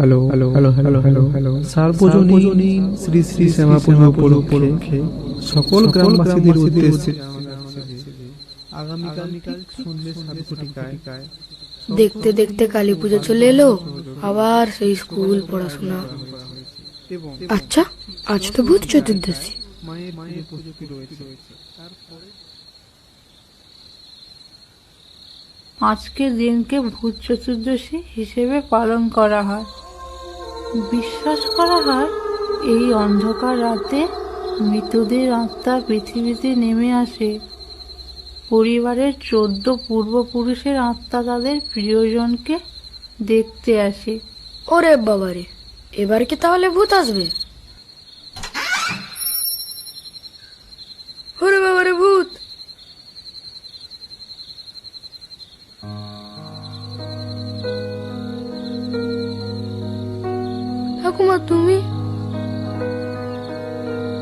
Hello hello hello hello hello hello সার্বজনীন শ্রী শ্রী শ্যামা পুজো উপলক্ষে সকল গ্রামবাসীদের উদ্দেশ্যে আগামীকাল সন্ধ্যে 7:00 দেখতে দেখতে কালী পুজো চলে এলো, আবার সেই স্কুল পড়াশোনা। আচ্ছা, আজ তো ভূত চতুর্দশী। আজকের দিনকে ভূত চতুর্দশী হিসেবে পালন করা হয়। বিশ্বাস করা হয় এই অন্ধকার রাতে মৃতদের আত্মা পৃথিবীতে নেমে আসে। পরিবারের 14 পূর্বপুরুষের আত্মা তাদের প্রিয়জনকে দেখতে আসে। ওরে বাবারে, এবার কি তাহলে ভূত আসবে? ওরে বাবারে, ভূত! ঠাকুমা, তুমি?